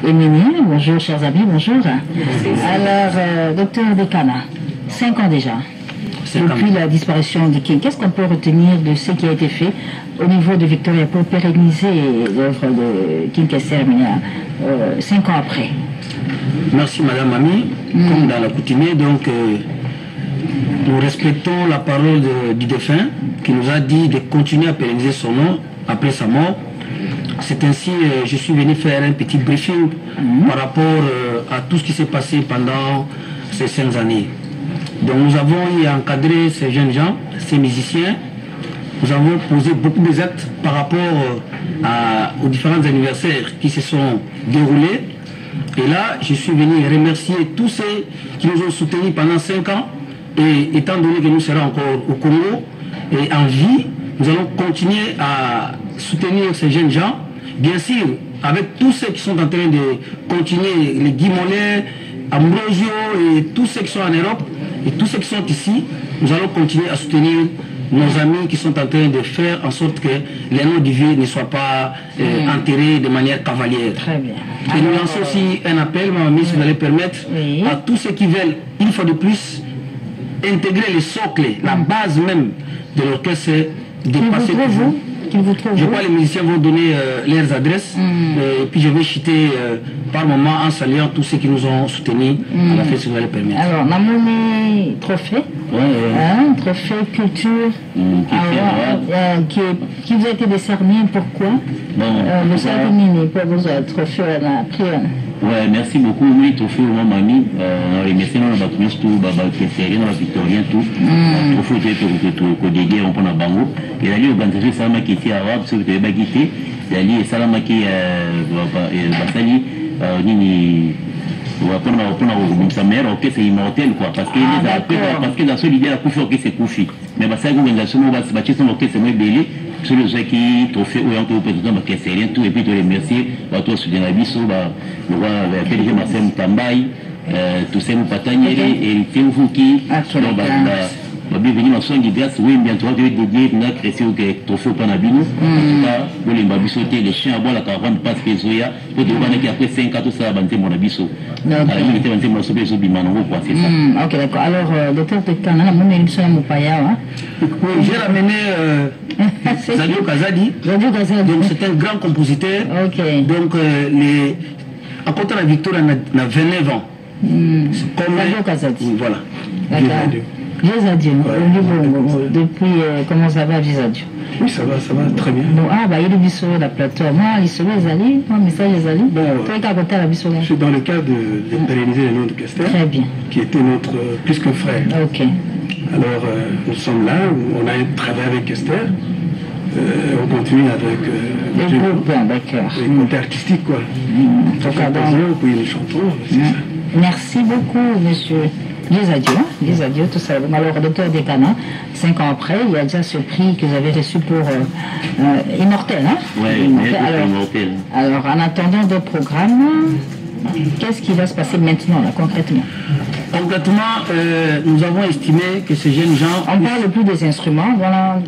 et Ménil. Bonjour chers amis, bonjour. Alors, docteur Dekana. 5 ans déjà. Depuis la disparition de King, qu'est-ce qu'on peut retenir de ce qui a été fait au niveau de Victoria pour pérenniser l'œuvre de King Kester 5 ans après? Merci Madame Mami. Comme dans la coutumier, donc nous respectons la parole du défunt qui nous a dit de continuer à pérenniser son nom après sa mort. C'est ainsi je suis venu faire un petit briefing par rapport à tout ce qui s'est passé pendant ces 5 années. Donc nous avons encadré ces jeunes gens, ces musiciens. Nous avons posé beaucoup d'actes par rapport aux différents anniversaires qui se sont déroulés. Et là, je suis venu remercier tous ceux qui nous ont soutenus pendant 5 ans. Et étant donné que nous serons encore au Congo et en vie, nous allons continuer à soutenir ces jeunes gens. Bien sûr, avec tous ceux qui sont en train de continuer, les Guy Mollet, Ambrosio et tous ceux qui sont en Europe et tous ceux qui sont ici, nous allons continuer à soutenir nos amis qui sont en train de faire en sorte que les noms du vieux ne soient pas enterrés de manière cavalière. Très bien. Et nous lançons aussi un appel, Mamie, si vous allez permettre, à tous ceux qui veulent, une fois de plus, intégrer les socles, la base même de l'orchestre, dépasser toujours. Je crois que les musiciens vont donner leurs adresses et puis je vais chuter par moment en saluant tous ceux qui nous ont soutenus à la fête, si vous allez permettre. Alors, Namouni Trophée, trophée culture, qui vous a été décerné, pourquoi vous avez nominé pour vos trophées à la prière. Ouais, merci beaucoup. Oui, trophée au Mami. On a remercié dans la bâtiment tout, dans la Victorien tout. Trophée pour dédier on prend la bango. Et là, l'organisation Salama qui était arabe, ce que tu avais quitté. Il y a Salama qui Basali, Nini. On va prendre sa mère, ok, c'est immortel quoi. Parce que dans ce l'idée, la couche, ok, c'est couché. Mais ça, l'organisation, on va se battre, ok, c'est moins belé. Sur le jeu qui trophée ou un peu président qui c'est rien tout et puis te remercier à toi sur la biso le roi PDG Marcel Tambaï tout ça nous patagner et vous qui bienvenue dans son grâce oui bien toi de dédier na créer au trophée au panabino pour les babiso les chiens à boire la caravane passe que zoya pour dire que après 5 ans tout ça banté mon abiso à la limite banté mon sobe zo bimanongo quoi c'est ça. OK d'accord. Alors docteur Tekana mon émission à Mopaya j'ai ramené Zadio Kazadi. Donc c'est un grand compositeur. Donc à côté de la victoire on a 29 ans. Zadio Kazadi. Voilà. Zadio. Depuis comment ça va Zadio? Oui, ça va très bien. Bon, il est sur la plateforme. Moi, il se les alliés, moi, message les alliés. Je suis dans le cadre de pérenniser le nom de Kester. Très bien. Qui était notre plus qu'un frère. OK. Alors, nous sommes là, on a travaillé avec Kester. On continue avec le groupe, d'accord. Le côté artistique, quoi. Donc, puis nous chantons, c'est ça. Merci beaucoup, monsieur. Les adieux, tout ça. Alors, docteur Dekana, 5 ans après, il y a déjà ce prix que vous avez reçu pour Immortel, hein? Oui, Immortel. Alors, en attendant d'autres programmes, qu'est-ce qui va se passer maintenant, là, concrètement? Concrètement, nous avons estimé que ces jeunes gens... On parle plus des instruments, voilà,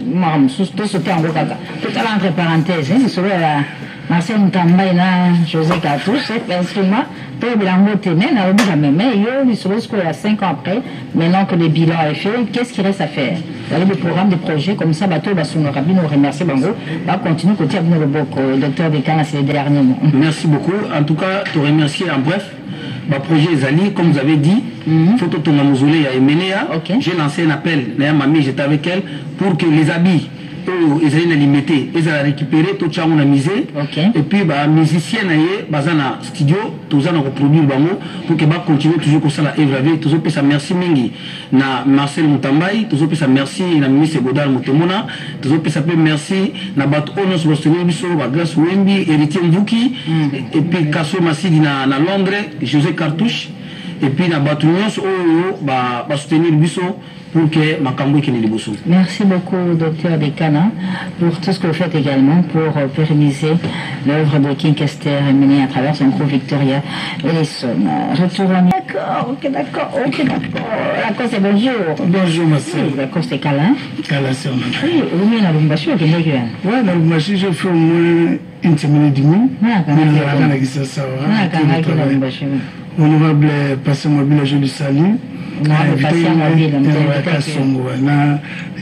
tout ce temps, tout à entre parenthèses, c'est sur la... Marcel Ntambaïna, José Cartouche, cet instrument, tout le monde témène, alors jamais, mais il se trouve qu'il y a 5 ans après, maintenant que le bilan est fait, qu'est-ce qu'il reste à faire? Il y a des programmes, des projets, comme ça, bateau, Bassonorabi, nous remercie Bango, va continuer côté Abino Loboko, docteur Dekana, c'est les derniers mots. Merci beaucoup. En tout cas, te remercier en bref. Le projet Zali, comme vous avez dit, Photo Tonga Mouzoulé à Emenea, j'ai lancé un appel, mamie, j'étais avec elle, pour que les habits, ils allaient limiter, ils allaient récupérer tout ça on a misé et puis bah musiciens naïe bazana studio tous en reproduire bango pour que bah continuer toujours comme ça la œuvre avec toujours ça merci mingi na Marcel Mutambai toujours ça merci na ministre Godal Mutemona toujours ça merci na bat onos bostonné biso ba grâce Wembi héritier Mvuki et puis Kasso Masidi na Londres José Cartouche et puis na bat nyos ba soutenir biso pour que Makambo qui n'est pas. Merci beaucoup, docteur Dekana, pour tout ce que vous faites également pour pérenniser l'œuvre de King Kester menée à travers son groupe Victoria Ellison. Retour à... D'accord. D'accord, c'est bonjour. Bonjour, ma soeur. D'accord, c'est Calin. Calin, c'est on a. Oui, vous avez Lumbashi ou Kenya? Oui, dans Lumbashi, j'ai fait au moins une semaine et demie. Honorable Passé Mobile, je lui salue. il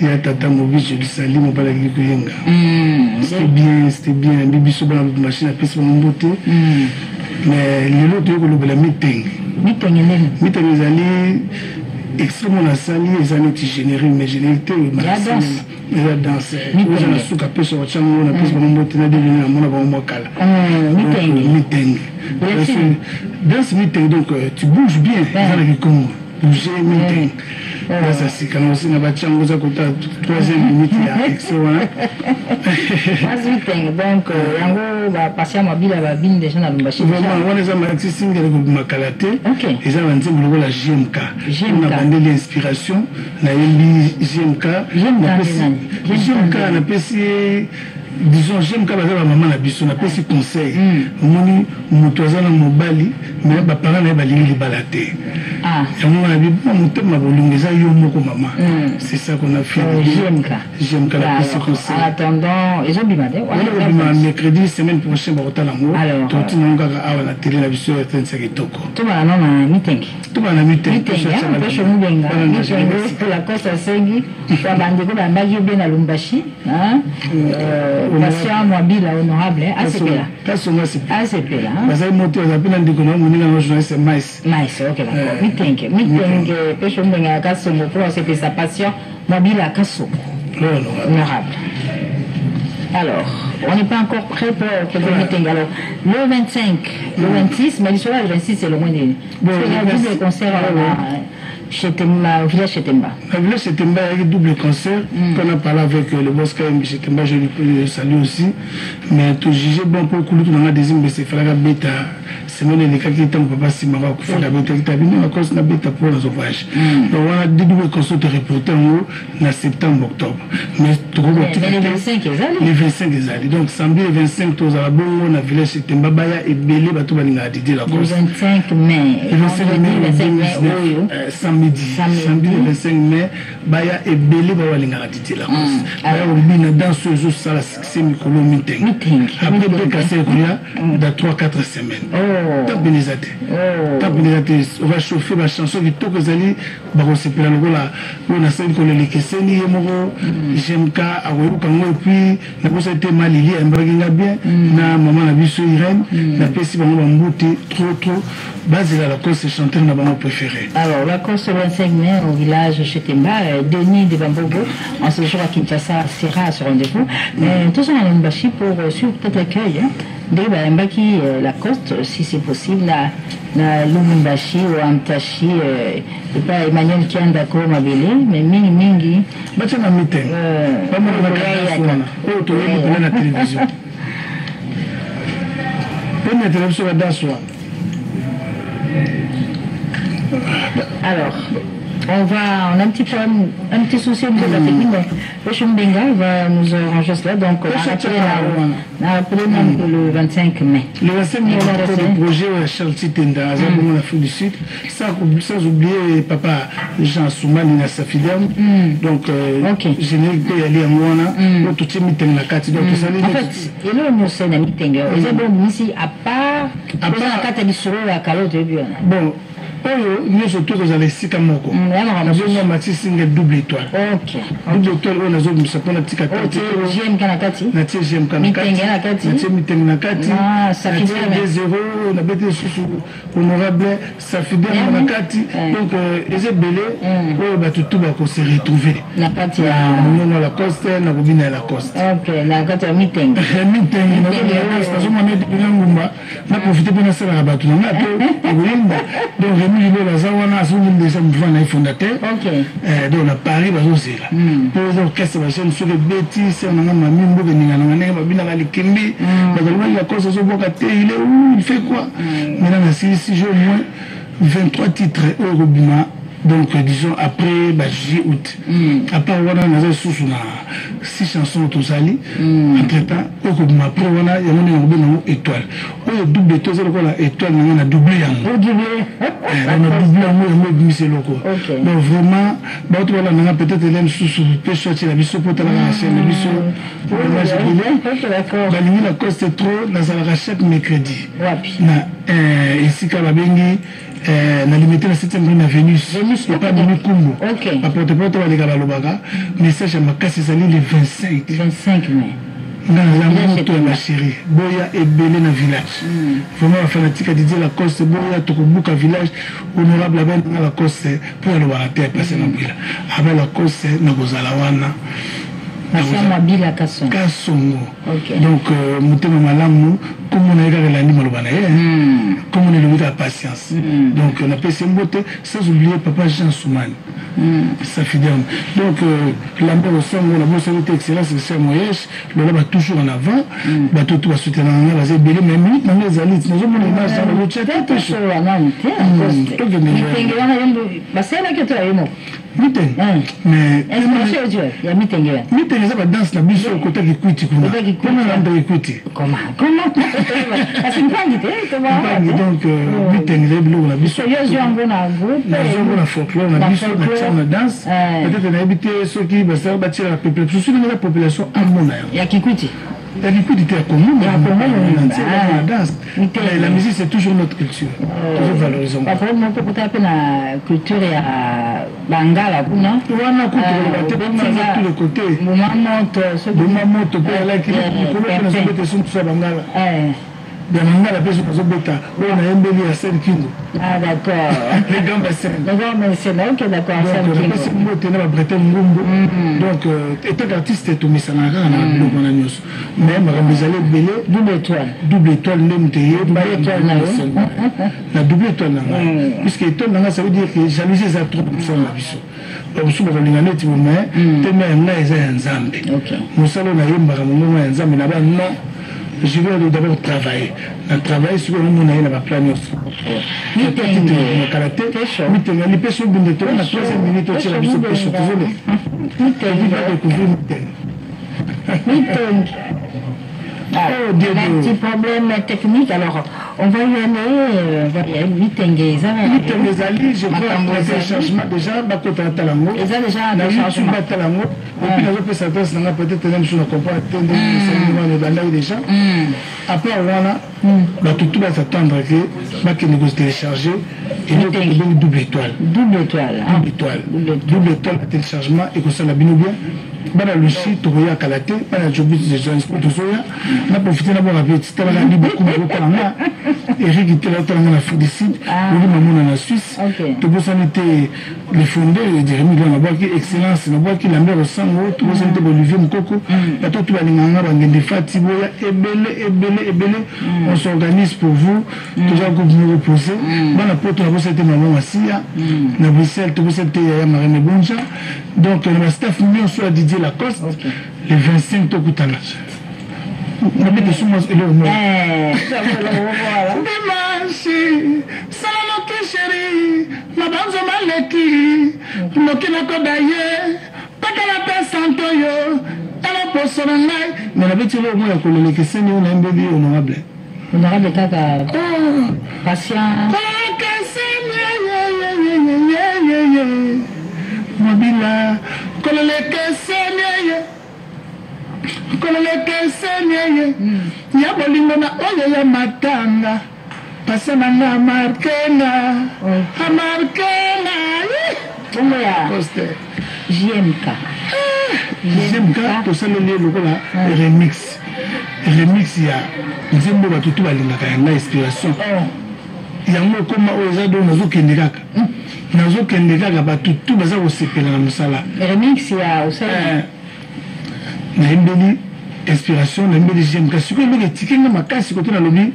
y a Tata Mobi, je lui salue, mon père c'était bien. Bibi Soba, la machine à pisse, mon beauté. Mais l'autre, il y a le meeting. Meeting, ils allaient extrêmement la salle, ils allaient générer une généralité. La danse. La danse. Ils allaient sous capé sur le champ, on a pisse, mon beauté, on a devenu un monde avant moi calme. Meeting. Dans ce meeting, donc, tu bouges bien. Bouger, meeting. Ça c'est quand on s'est battu en gros à côté troisième minute il y a excellent. Donc en gros passer à mobile à bin déjà dans le marché. Vraiment on les a marqué single avec Makalate. Ils ont vendu le la JMK. On a vendu l'inspiration na JMK. JMK na PC disons j'aime quand la maman la biso na pesi conseil moni mutozana mobali mais ba parents na balingi balate on a dit bon mutema bolingeza yo moko maman c'est ça qu'on a fait j'aime quand la pesi conseil en attendant ils ont bimade on mercredi semaine prochaine ba otala ngo tout non ga awa na télé la biso ya 35 toko tout ba na meeting la costa sengi ba bandeko ba mbagi bien na Lumbashi patient mobile honorable ACPLA. ACPLA. Parce que moto a appelé un déconnant, on est dans le journaliste Mais, ok, d'accord. Meeting, pêche à Kassongo pour c'était sa passion mobile à Kassongo. Honorable. Alors, on n'est pas encore prêt pour le meeting. Alors, le 25, le 26, mais le soir, le 26, c'est le moins de. Bon, il y a double concert chez Temba, au village chez Temba. Au village chez Temba, il y a double concert. Quand on a parlé avec le boss KM chez Temba, je lui salue aussi. Mais tout juger bon pour le coup, on a des imbés, c'est faire la bêta. C'est même les cas qui étaient papa si ma va faire la bêta qui t'a vu, on a cause la bêta pour le sauvage. Donc, on a des doubles concerts de reporter en septembre, octobre. Mais les 25 les 25 allés. Donc, samedi le 25, tous à la bonne, on a village chez Temba, Baya et Belé, Batou Balinga Didi la cause. Le 25 mai. Le 25 mai, samedi le 25 mai, Baya et Belé, Balinga Didi la cause. Alors, on a dans ce jour, ça, c'est Mikolo meeting. Après, le cassé, il y a 3-4 semaines. On va chauffer la chanson qui toque aux alliés, on a celle qu'on les Kesseni, JMK, et puis, la chose a été mal liée, bien, na maman la biso Irène, la pesi trop, base la cause c'est chanter na maman préférée. Alors, la cause le 25 mai au village chez Temba, Denis de Bambogo, en ce jour à Kinshasa, sera à ce rendez-vous. Tous en Lumbashi pour suivre peut-être l'accueil. De Mbaki Lacoste, si c'est possible, na Lumbashi ou Amtashi, et pas Emmanuel qui est d'accord Mabélé, mais Mingi. Bah, tu as un meeting. Pas mal de la télévision. Pas de la télévision là soir. Alors, on a un petit souci au niveau de la technique, mais le Chumbenga va nous arranger cela. Donc, on a appelé le 25 mai. Le 25 mai, on a le projet Charles Titenda, à l'Afrique du Sud, sans oublier papa Jean Soumani na Safidam. Donc, je n'ai pas y aller à Mouana, tout ce meeting la carte. Donc, ça en fait, il y a nous c'est un meeting. Ils ont ici à part la carte de Soro à Calotte. Bon. Nous surtout que vous allez citer Moko. Nous avons Mathis double étoile. Double étoile, on a zone de sapon, petit catégorie. GM Kanakati. GM Kanakati. Meeting Nakati. Ça fait 0. On a été sous honorable. Ça fait bien Kanakati. Donc, les ébélés, tout va se retrouver. Nakati. Nous, la Coste, la Robine à la Coste. Ok, la Coste meeting. Meeting. On a profité pour nous faire la bateau. Donc, il la Zawana, déjà un fondateur. Donc, on a Paris, c'est là. Pour les orchestres, sur les bêtises, on a mamie, la cause, il fait quoi? Maintenant, si j'ai au moins 23 titres au Robima. Donc, disons, après, juillet-août. Après, on a 6 chansons au Sali. Entre-temps, après, on a une étoile. On a double étoile, on a doublé. On a doublé, c'est loco. Donc, vraiment, on a peut-être l'aime sous peut sortir la biseau pour la chaîne, la biseau pour le match. La Coste est trop, dans la chaque mercredi. ici quand babengi na limité la 7e grande avenue et pas de Mikumbo la porte-porte va les balobaka message à makasi ezali le 25 mai dans moto ya chérie boya ebele na village vraiment la fanatique a dit la cause boya tokobuka village honorable aben na la cause pour le barater passer na bila avec la cause na kozala wana Kasongo. Donc, Moutema Malamu, comme on a regardé l'année Malobana, comme on est le la patience. Donc, on a fait ces mots, sans oublier Papa Jean Soumane. Ça fidèle. Donc, la mère au sang, la bosse de excellence, c'est Moyesh, le là toujours en avant, bateau tout va soutenir la base belé, mais minute, dans les alites, nous avons une image dans le chat. Mais il y a meeting. Meeting, ça va danser la biche au côté qui quitte. Comment on quitte? Comment? C'est une pangue, donc, meeting, les bleus, la biche. Il y a un folklore, la biche, la danse. Peut-être qu'on a habité ceux qui vont bâtir la population. Je suis dans la population à mon air. Il y a qui quitte? La liquidité est commune, la danse. La musique, c'est toujours notre culture. Toujours valorisons. Par contre, on peut taper la culture à Bangala. On a tous les côtés. Ah d'accord. Les grands bassins. Ok, d'accord. Donc, étant artiste, c'est tout, mais ça n'a rien à voir. Mais double étoile. Double étoile, la double étoile, puisque étoile, ça veut dire que jalousie, ça trop pour ça. Donc, si vous avez un net, vous je vais d'abord travailler. Le travail, c'est que nous avons un plan. Un petit problème technique, alors on va y aller, meeting les alliés, je crois un téléchargement déjà, déjà un téléchargement. Et puis la s'adresse peut-être même sur le compas, déjà. Après, on va tout s'attendre que nous télécharger et nous avons double étoile. Double étoile. Double étoile à téléchargement et que ça l'a bien ou bien. Bana Lucie, Togoya Kalate, Bana Jobit, les gens, Tozoya, on a profité d'avoir un petit temps, on a dit beaucoup de temps, Eric était là, on a fait des sites, on a maman en Suisse, Togo Sanité, les fondés, Jérémy Glan, on a qui excellence, on a qui la mer au sang, Togo Sanité, Olivier Mkoko, Bato Toualinganga, Bangende Fatiboya, Ebele, on s'organise pour vous, toujours que vous vous reposez, Bana Poto, on a c'était maman Massia, na Bruxelles, Togo Sanité, Yaya Marine Bonja, donc on a staff million sur Didier Lacoste, les 25 Tokutana. On a mis des sous-mois et le mot. Salam chérie, ma banzo maleki, Mokina Kodaye, Pakala Santoyo, Tala Posonai. Mais la bête, le mot à Kolole, que c'est nous, on a un bébé honorable. Honorable Kaka. Patient. Mobila, kololeke senye, ya bolingo na oyo ya matanga, pasa na nga markena, bongo ya JMK. JMK, to salele lokola remix ya nzembo batutu balingaka yanga inspiration. Yango koma oyo eza do nazokende kaka. Nazokende kaka batutu baza kosepela na mosala. Remix ya osala. Na embeli inspiration na embeli JMK. Sikoyo mbeke tikenga makasi kote na lobi.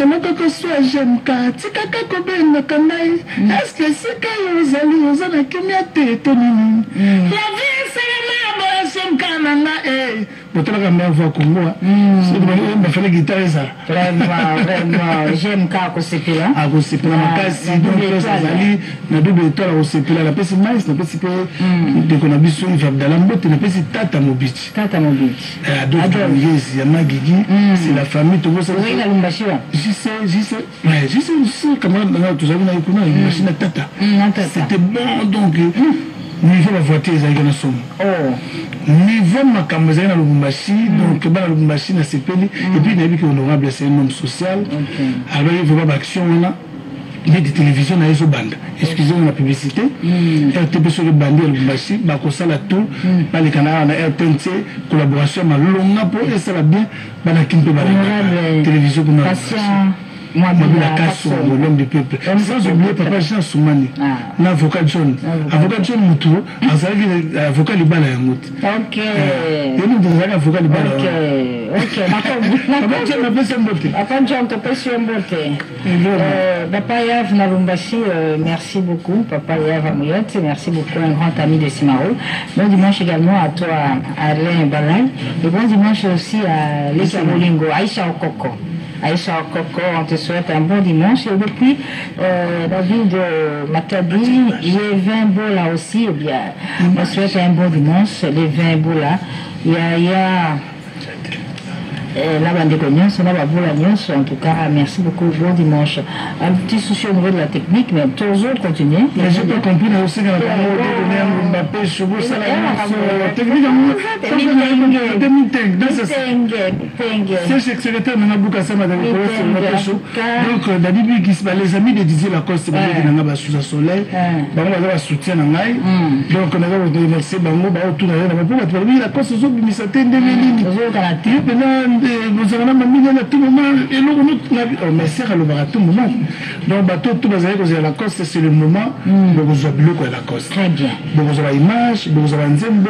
Emoko soit JMK, tikaka kobengaka ngai. Est-ce que sika yo ozali oza na kimia te tonini? La vie c'est la bonne JMK nanga Botelaka mère voix Congo. Il fallait guitare ça. Vraiment, j'aime quand kosepela. Ah kosepela makasi donc ezali na double étoile kosepela la pesi mais na pesi pe de konabiso il va dans mbote na pesi tata mobiti. Tata mobiti. Adore yes ya magigi, c'est la famille tout ça. Oui, la lumbashio. Je sais comment dans tous avez na ikuna une machine tata. C'était bon donc niveau la voiture ezalaki na somo niveau makambo ezalaki na Lubumbashi donc bana Lubumbashi na sepeli et puis nayebi que honorable c'est un homme social alors il veut pas action wana mais de télévision na ezobanda excusez-moi la publicité RTP sur le bandi ya Lubumbashi bakosala tout balekana na RTNC collaboration malonga po esala bien bana kimpe bana télévision kuna Mabila Kasso, l'homme du peuple. Sans oublier Papa Jean Soumani, l'avocat John. Avocat John Moutou, avocat Libala Yamout. Ok. Et nous devons avocat Libala. Ok. Papa John a fait un beauté. Papa John a fait un beauté. Papa Yav Nalumbashi, merci beaucoup. Papa Yav Amouyette, merci beaucoup. Un grand ami de Simaro. Bon dimanche également à toi, Alain Balay. Et bon dimanche aussi à Lisa Molingo, Aïcha Okoko. Aïcha Coco, on te souhaite un bon dimanche. Et depuis la ville de Matadi, il y a 20 beaux là aussi. Eh bien, on souhaite un bon dimanche. Les 20 beaux là. Il y a la bande de Cognos, la bande en tout cas, merci beaucoup, bon dimanche. Un petit souci au niveau de la technique, mais toujours continuer. Mais j'ai pas compris aussi que la parole de donner Mbappé, Choubo, ça la technique, c'est le secrétaire de Nabouka Sama dans le show. Donc, d'habitude, les amis de Didier Lacoste, c'est que nous sous le soleil, nous avons soutien en aïe. Donc, nous avons remercié Bango, tout le monde. La cause, c'est que nous avons mis à tout moment et nous mais c'est à tout moment. Donc, bateau, tout le la Coste, c'est le moment où vous avez le la Coste. Très bien. Vous avez l'image, vous avez un zembo,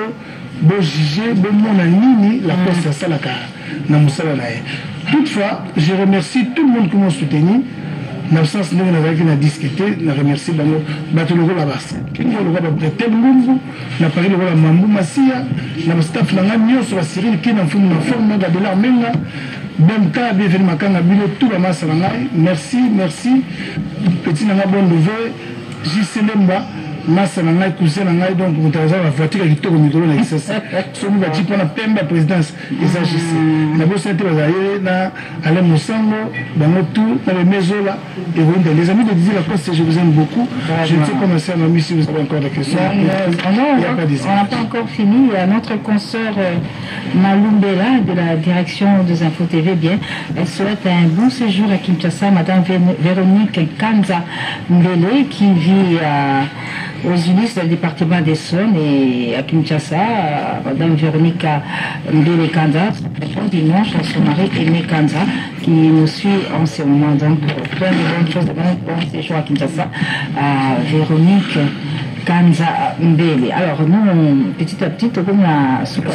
vous jugez, vous avez la Coste, c'est ça la carte. Toutefois, je remercie tout le monde qui m'a soutenu. Dans le sens où nous avons discuté, nous remercions le rôle là-bas. Nous avons tel Lumbu, nous avons parlé de la Mambu Massia, nous avons staff sur la Syrie qui est en forme de la Menga. Même cas, bienvenue à Makanga, tout la masse. Merci, merci. Petit Nanga bon levé, J.C. Lemba. Massa Nangai, cousin Nangai, donc vous avez la voiture qui tourne au micro dans l'excès. Sur nous, on a Pemba présidence, et ça, je sais. La bosse a été Alain Moussango, dans notre tour, dans les maisons là, et vous, les amis de Didier Lacoste, je vous aime beaucoup. Je ne sais pas comment c'est, mamie, si vous avez encore des questions. On n'a pas encore fini. Il y a notre consoeur Malumbela de la direction des Infos TV, bien. Elle souhaite un bon séjour à Kinshasa, Madame Véronique Kanza Mbele, qui vit aux Unis dans le département des Saônes et à Kinshasa, Madame Véronique Mbele Kanza, bon dimanche à son mari Aimé Kanza, qui nous suit en ce moment. Donc, plein de bonnes choses, bon séjour à Kinshasa, à Véronique Kanza Mbele. Alors, nous, petit à petit, comme la soupe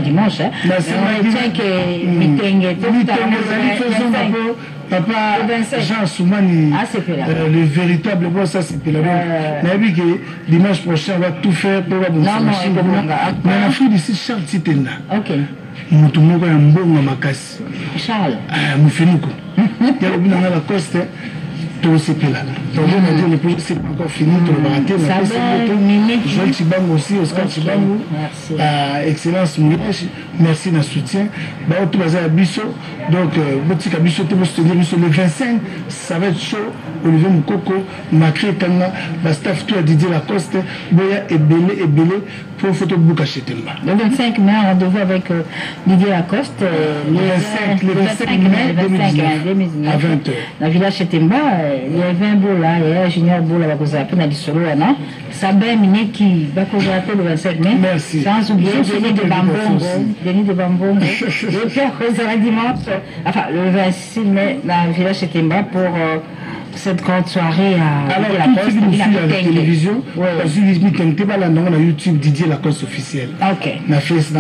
dimanche, on retient que Papa Jean Soumani, le véritable boss, ça c'est Péladon. Mais oui, que dimanche prochain, on va tout faire pour la bonne solution. Mais la fille d'ici, Charles Titena. Ok. Moutoumoko ya mbongo makasi. Charles. Moufenouko. Il y a le bin à la coste. Tout c'est là. Donc on a dit le projet c'est pas encore fini, tout le baraté. Joël Chibango aussi, Oscar Chibango. Merci. Excellence Moulèche, merci de soutien. Bah tout bazar à Bisso. Donc petit Bisso tout soutenir Bisso le 25, ça va être chaud. Olivier Moukoko, Macri Kanga, la staff tout a Didier Lacoste, Boya et Belé pour photo book acheter. Le 25 mai, rendez-vous avec Didier Lacoste. Le 25 mai 2019 à 20h. La village Chetemba. Il y a 20 beaux là, il y a Junior Beau là, vous avez appelé solo là, non? Sabin Miné qui va vous appeler le 25 mai. Merci. Sans oublier Denis de Bambongo. Denis de Bambongo. Et puis, on dimanche, enfin, le 26 mai, la village Chetemba pour cette grande soirée à la Poste. Alors, tout la télévision, parce que je YouTube Didier Lacoste officiel. Ok. Na Facebook,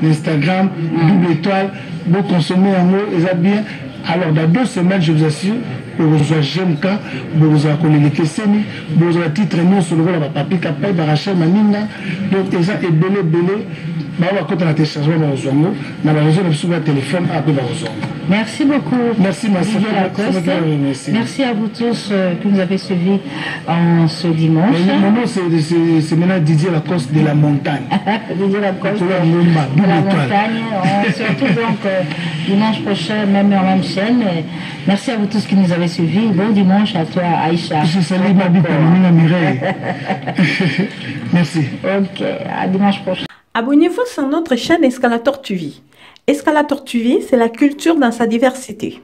Instagram, double étoile, vous consommez en mots, et ça bien. Alors, dans 2 semaines, je vous assure, vous avez GMK, vous avez les Kesseni, vous avez titre non sur le rôle de Papi Kapay, Barachel Manina, donc déjà, et belé, quand on a téléchargé dans Zongo, on a besoin de téléphone après dans Zongo. Merci beaucoup. Merci, merci à vous tous qui nous avez suivis en ce dimanche. Mon nom, c'est maintenant Didier Lacoste de la montagne. Didier Lacoste de la montagne. On se retrouve donc dimanche prochain, même en même chaîne. Merci à vous tous qui nous avez suivis. Bon dimanche à toi, Aïcha. Je salue ma bite, Mireille. Merci. Ok, à dimanche prochain. Abonnez-vous sur notre chaîne Escalator TV. Escalator TV, c'est la culture dans sa diversité.